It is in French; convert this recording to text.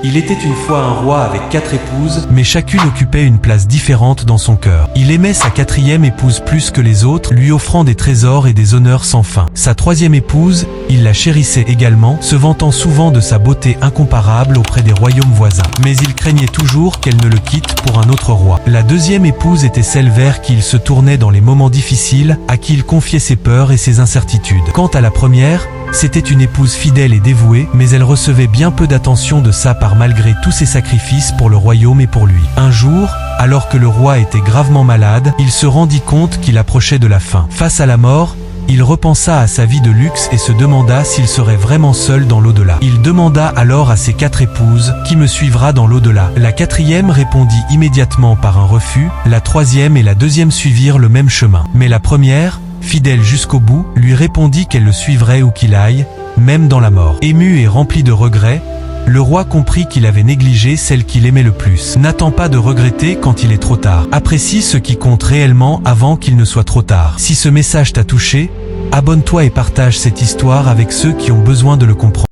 Il était une fois un roi avec 4 épouses, mais chacune occupait une place différente dans son cœur. Il aimait sa 4e épouse plus que les autres, lui offrant des trésors et des honneurs sans fin. Sa 3e épouse, il la chérissait également, se vantant souvent de sa beauté incomparable auprès des royaumes voisins. Mais il craignait toujours qu'elle ne le quitte pour un autre roi. La 2e épouse était celle vers qui il se tournait dans les moments difficiles, à qui il confiait ses peurs et ses incertitudes. Quant à la première, c'était une épouse fidèle et dévouée, mais elle recevait bien peu d'attention de sa part malgré tous ses sacrifices pour le royaume et pour lui. Un jour, alors que le roi était gravement malade, il se rendit compte qu'il approchait de la fin. Face à la mort, il repensa à sa vie de luxe et se demanda s'il serait vraiment seul dans l'au-delà. Il demanda alors à ses 4 épouses, « Qui me suivra dans l'au-delà » La 4e répondit immédiatement par un refus, la 3e et la 2e suivirent le même chemin. Mais la première, fidèle jusqu'au bout, lui répondit qu'elle le suivrait où qu'il aille, même dans la mort. Ému et rempli de regrets, le roi comprit qu'il avait négligé celle qu'il aimait le plus. N'attends pas de regretter quand il est trop tard. Apprécie ce qui compte réellement avant qu'il ne soit trop tard. Si ce message t'a touché, abonne-toi et partage cette histoire avec ceux qui ont besoin de le comprendre.